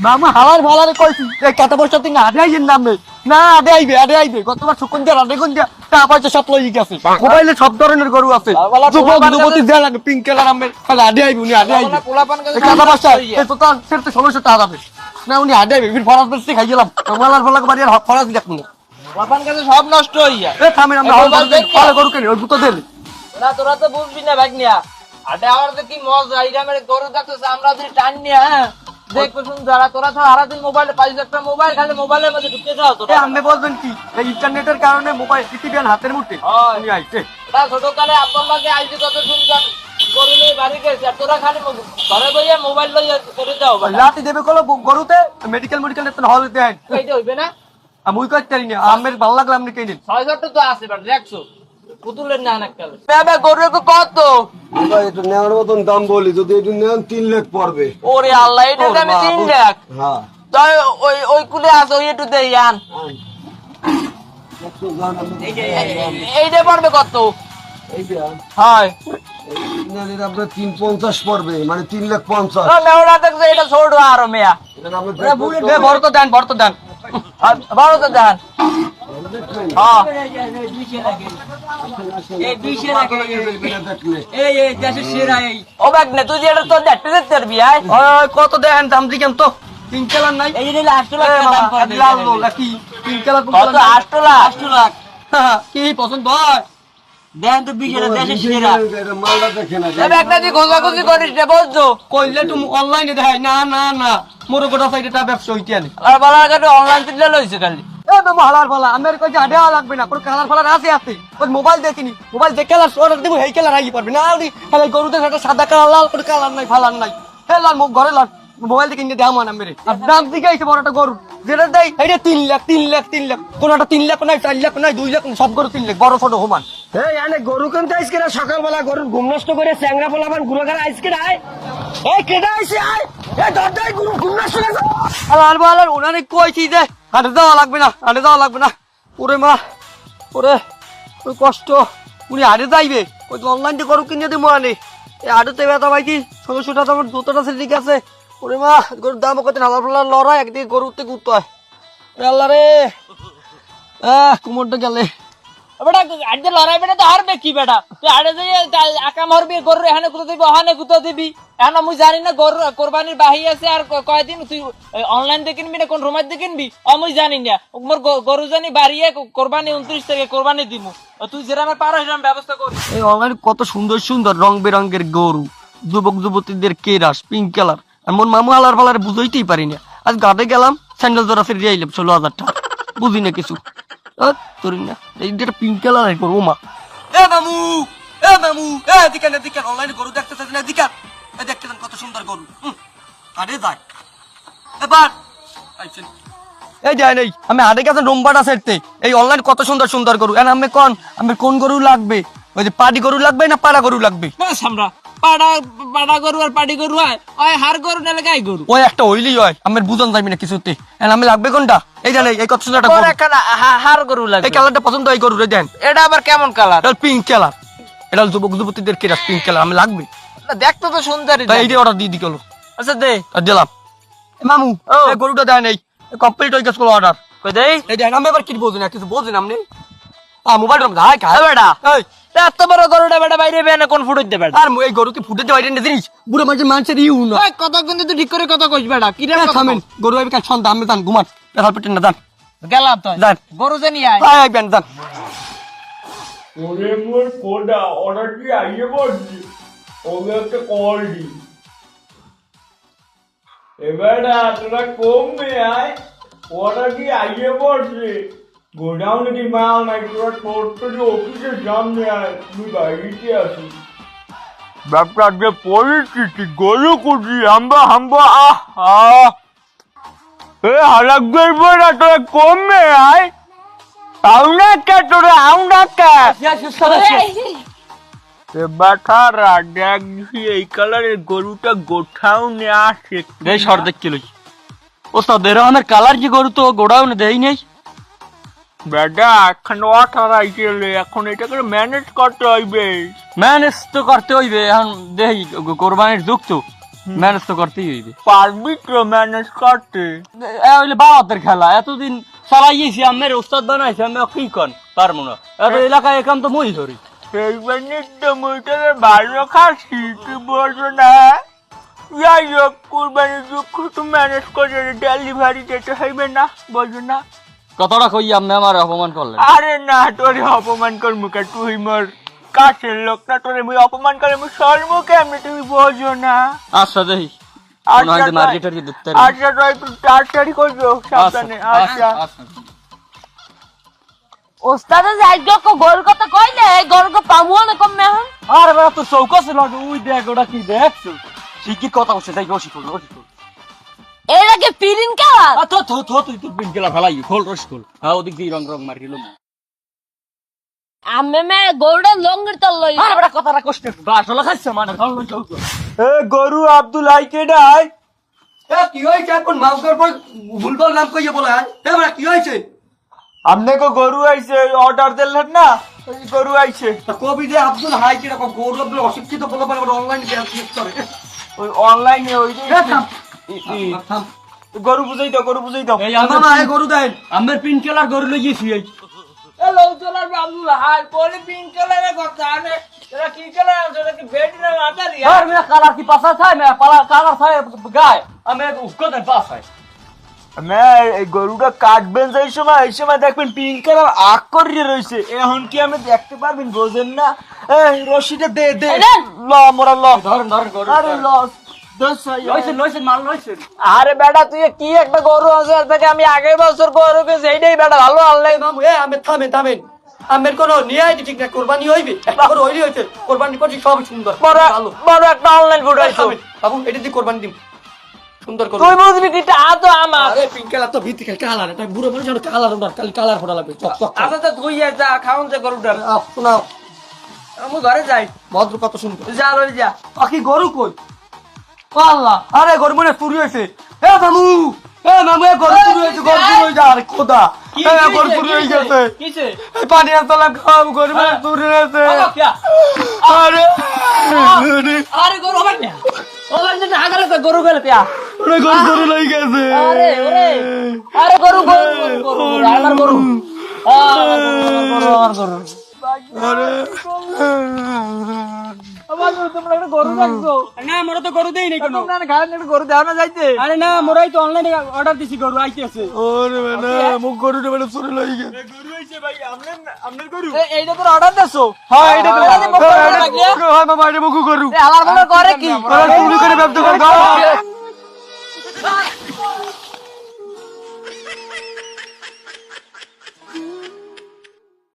মামা হালার ভালারে কইছি এই কত বছর তুই আডে আইয়ের নামে না আডে আইবে গতবার সুকুন দিয়া রাডে কোন দিয়া তা পয়সা সব লই গেছে মোবাইলে সব ধরনের গরু আছে যুবক যুবতী দেয়া লাগে পিঙ্ক কালার আমের খালি আডে আইবে উনি আডে আইবে এই কত বছর এই তো তার সেটা 1600 টাকা যাবে না উনি আডে আইবে ফির ফরাস বেশি খাই গেলাম মালার ফলাক বাড়ি আর ফরাস দেখুন পোলাপান কাছে সব নষ্ট হইয়া এ থামেন আমরা ভালো গরু কেন ওই দুটো দেন তোরা তো বুঝবি না ভাগনিয়া আডে আমার তো কি মজা এই গ্রামের গরু দেখতেছ আমরা যদি টান নিয়ে হ্যাঁ দেখো শুন যারা তোরা তো সারাদিন মোবাইলে পাইছিস একটা মোবাইল খালি মোবাইলের মধ্যে ঢুকে যাও তোরা আপনি বলবেন কি এই ইন্টারনেটের কারণে মোবাইল পৃথিবীর হাতের মুঠে উনি আইছে তা ছোটকালে আব্বাকে আইছি কত শুনছেন গরু নিয়ে বাড়ি গেছে আর তোরা খালি ঘরে বইয়া মোবাইল লইয়া করে যাও লাতি দেবে কলো গরুতে মেডিকেল হল দেন এইটা হইবে না আমি কই করি না আমের ভালো লাগলো আপনি কই দিন 600 তো আছে বাট 100 পুতুলের না অনেককালে বাবা গরু কত ভাই এটা নেওয়ার মতন দাম বলি যদি এটা নেন 3 লাখ পড়বে ওরে আল্লাহ এটা আমি 3 লাখ হ্যাঁ তাই ওই কুলে আছে ওই একটু দেই আন এইটা পড়বে কত এইটা হয় নেন আপনার 350 পড়বে মানে 3 লাখ 50 মেওড়া দেখছে এটা ছোট আর মেয়া এটা আপনি বড় তো দেন বড় তো দেন হ্যাঁ ও বাগনে তুই যে এটা তো দেখতে পারবি আয় কত দেন দাম দিকেন তো 3 কালার নাই এই যে 8 লাখ দাম পড়বে লাল নাকি 3 কালার কত 8 লাখ 8 লাখ কি পছন্দ হয় দেন তো 20 এর দেশে সেরা এটা মালটা দেখেন না এ একটা দি খোঁজাখুঁজি করিস রে বুঝছো কইলে তুমি অনলাইনে দেখাই না মোর গোটা সাইডে ব্যবসা হইতে আনে আর বালার কাছে অনলাইন দিলে লইছে খালি এ মামা হালার ভালা আমার কই যে আডা লাগবে না কোন কালার ফালার আছে ওই মোবাইল দেখিনি মোবাইল দেখে কালার অর্ডার দিব এই কালার আইই পারবে না আউরি খালি গরুতে একটা সাদা কালার লাল করে কালার নাই ফালার নাই হে লাল মুখ ঘরে লাল মোবাইল দেখে নিয়ে দাম আনা মেরে আর দাম দিকে আইছে বড় একটা গরু যেটা দেই এইটা 3 লাখ কোনটা 3 লাখ নাই 4 লাখ নাই 2 লাখ সব গরু 3 লাখ বড় ছোট সমান এই আনে গরু কিনতে আইছে না সকালবেলা গরুর ঘুম নষ্ট করে চ্যাংরা পোলাবান গুরুগার আইছে না এই কেডা আইছে আয় এই দরজায় গরু ঘুম নষ্ট করে আলার ওনারে কইছি যে আড়ে যাওয়া লাগবে না ওরে মা ওরে ওই কষ্ট উনি আড়ে যাইবে ওই অনলাইনে গরু কিনে দিব আনে এই আড়েতে ব্যথা পাইছি 1600 টাকা আমার জুতোটা ঠিক আছে ওরে মা গরুর দাম কত হালার ফালার লড়াই একদিকে গরুতে গুতো হয় আল্লাহ রে কুমোরটা গেলে বেটা আজকে লড়াই বেটা তো হারবে কি বেটা তুই আড়ে যাই একা মারবি গরু এখানে গুতো দিবি ওখানে গুতো দিবি এখন আমি জানি না গরু কোরবানির বাহি আছে আর কয়দিন তুই অনলাইন দিয়ে কিনবি না কোন রুমার দিয়ে কিনবি আমি জানি না মোর গরু জানি বাড়িয়ে কোরবানি 29 থেকে কোরবানি দিব তুই যেরকম পারো সেরকম ব্যবস্থা কর এই অনলাইনে কত সুন্দর রং বেরঙের গরু যুবক যুবতীদের কেরাস পিঙ্ক কালার এমন মামু আলার ফালার বুঝাইতেই পারি না আজ গাড়ে গেলাম স্যান্ডেল জোড়া ফিরে আইলাম 16,000 টাকা বুঝি না কিছু তোরি না এইটা পিঙ্ক কালার করবো মা এ মামু দিকে অনলাইনে গরু দেখতেছে না দিকে দেখতে কত সুন্দর গরু আরে যায় এবার আইছেন এই যায় নাই আমি আড়ে গেছে রোমবাটা সেরতে এই অনলাইন কত সুন্দর গরু এন আমি কোন গরু লাগবে ওই যে পাটি গরু লাগবে না পাড়া গরু লাগবে আমরা পাড়া গরু আর পাটি গরু হয় ওই হার গরু না গাই গরু ওই একটা হইলেই হয় আমার বুঝন যাইবি না কিছুতে এন আমি লাগবে কোনটা এই জানে এই কত সুন্দর একটা গরু হার গরু লাগবে এই কালারটা পছন্দ এই গরু রে দেন এটা আবার কেমন কালার এটা পিঙ্ক কালার এটা যুবক যুবতীদের কেরাস পিঙ্ক কালার আমি লাগবে দেখতে তো সুন্দরই তাই এইটা অর্ডার দিয়ে দিলো আচ্ছা দে দিলাম মামু এই গরুটা দেয় নাই কমপ্লিট হয়ে গেছে অর্ডার কই দেই এই দেন আমি এবার কি বলছি না কিছু বলছি না আপনি মোবাইল রম হাই খায় বেটা এই এত বড় গরুটা বেটা বাইরে বেনে কোন ফুট দে বেটা আর এই গরুকে ফুটে দেওয়াই না জিনিস বুড়ো মানুষের ইউ না ওই কত কিন্তু তুই ঠিক করে কথা কইস বেটা কি রে থামেন গরু আইবে কাল সন্ধ্যা আমি দান ঘুমান পেছাল পেটেন না দান গেলাম তো দান গরু জানি আয় আইবেন দান ওরে মোর কোডা অর্ডারটি আইয়ে পড়ছি ওকে একটা কল দি এবারে তোরা কমবে আয় অর্ডারটি আইয়ে পড়ছে গোডাউনে কি মাল নাই তোরা টোটলি অফিসের সামনে আয় তুই বাড়িতে আসিস ব্যাপার যে পরিস্থিতি গরু কুচি হাম্বা আহা এ হালাক গইবো না তোরা কমবে আয় আউনা কে তোরা আউনা কে বেটারা দেখছি এই কালারের গরুটা গোঠাও নে আসে এই সর দেখ কিলো ওস্তাদ এর আমার কালার কি গরু তো গোড়াও না দেই নেই বেটা এখন 18 আইছিলে, এখন এটাকে ম্যানেজ করতে হইবে। ম্যানেজ তো করতে হইবে, এখন দেখি কোরবানির যুগ তো, ম্যানেজ তো করতেই হইবে। পারবি তো ম্যানেজ করতে? এ হইলে বাবাদের খেলা, এতদিন চালাইয়েছি, আমার ওস্তাদ বানাইছে, আমি কি কন পারবো না, এত এলাকায় একাম তো মই ধরি। এইবার নিত্য মুইটাকে ভালো খাচ্ছি, তুই বোঝো না। যাই হোক, কুরবানির দুঃখ তো ম্যানেজ করে ডেলিভারি যেতে হইবে না, বোঝো না? কতটা কই আমি আমার অপমান করলেন? আরে না, তোরে অপমান করবো কে? তুই মোর কাছের লোক না, তোরে মুই অপমান করে মুই সরমু কেমনে, তুমি বোঝো না? আচ্ছা দেখি মার্কেটের কি দেখতে আচ্ছা তো একটু তাড়াতাড়ি করবো, সাবধানে। আচ্ছা ওস্তাদে যাই গো গরুর কথা কইলে গরুর পামু না কমে এখন। আরে বেটা তো চৌকা ছিল, ওই দেখ ওটা কি দেখছো, ঠিকই কথা বলছে, যাই রসি খোল, রসি খোল। এর আগে পিরিন কালার তো থো থো তুই তো বিন গেলা ফেলাই খোল, রসি খোল। হ্যাঁ ওদিক দিয়ে রং রং মারিল। আমি মে গরুটা লঙ্গির তল লই। আরে বেটা কথাটা কষ্ট আসলে খাইছে মানে খাল লই চৌকা। এ গরু আব্দুল আইকে ডাই। এ কি হয়েছে এখন মাউকের পর ভুলভাল নাম কইয়ে বলা হয়? এ বেটা কি হয়েছে? আপনাকে গরু আইছে, অর্ডার দিলেন না, ওই গরু আইছে। কবি যে আব্দুল হাই কি রকম গৌরব আব্দুল অশিক্ষিত বলে পারে অনলাইন ক্লিক করে। ওই অনলাইনে ওই যে থাম থাম গরু বুঝাই দাও, গরু বুঝাই দাও। এই মামা এই গরু দেন। আমের পিন কেলার গরু লই গেছি। এ লোক চলার আব্দুল হাই পরে পিঙ্ক কালারের কথা আনে, এরা কি কালার আছে? এটা কি বেডি না মাতারি? আর মেরা কালার কি পাসা থাকে, মেরা পালা কালার থাকে গায়, আমি উস্কো দেন পাসায়। এই গরুটা কাটবেন যে এই সময় দেখবেন পিঙ্ক কালার আগ করে রয়েছে। এখন কি আমি দেখতে পারবেন, বোঝেন না? এই রশিটা দে দে, ল মোরা ল। ধরেন ধরেন গরু। আরে ল লইছেন লইছেন মাল লইছেন। আরে বেটা তুই কি একটা গরু আছে থেকে আমি আগের বছর গরু গেছি, এইটাই বেটা ভালো আনলাই। মামু এ আমি থামেন থামেন। আমের কোন নিয়ে আইটি ঠিক না, কোরবানি হইবে একটা করে হইলি হইছে, কোরবানি করছি সব সুন্দর ভালো। বড় একটা অনলাইন ফুড আইছো। বাবু এটা দিয়ে কোরবানি দিম, সুন্দর করে। তুই বুঝবি কি তা তো আমার। আরে পিঙ্ক কালার তো ভিত্তি কালার, এটা বুড়ো মানুষ যেন কালার ওনার কালি কালার ফোটা লাগবে চক চক। আচ্ছা তো তুই যা খাওন যে গরুটার, শোনাও আমি ঘরে যাই। ভদ্র কত সুন্দর। যা লই যা। পাখি গরু কই? আল্লাহ, আরে গরু মনে চুরি হয়েছে। এ মামু এ মামু এ গরু চুরি হয়েছে, গরু চুরি হয়েছে। আরে খোদা এ গরু চুরি হয়ে গেছে। কিছে এই পানি আনতাম খাওয়াবো, গরু মনে চুরি হয়েছে। আরে আরে গরু আমার না, ওবার না আগালে তো গরু গেল পিয়া। ওরে গরু চুরি লই গেছে। আরে ওরে আরে গরু গরু গরু আমার গরু, আমার গরু। আরে আমার তোমরা একটা গরু রাখছো না মোরা তো গরু দেই নাই কোনো। তোমরা না গায়ে একটা গরু দাও না যাইতে। আরে না মোরাই তো অনলাইনে অর্ডার দিছি, গরু আইতেছে। ওরে বেটা মুখ গরুটা বেটা চুরি লই গেছে। গরু হইছে ভাই, আপনার গরু। এইটা তোর অর্ডার দেছো? হ্যাঁ এটা তো এটা মুখ গরু লাগিয়া? হয় মামা এটা মুখ গরু। আলার বলে করে কি? চুরি করে ব্যবসা করে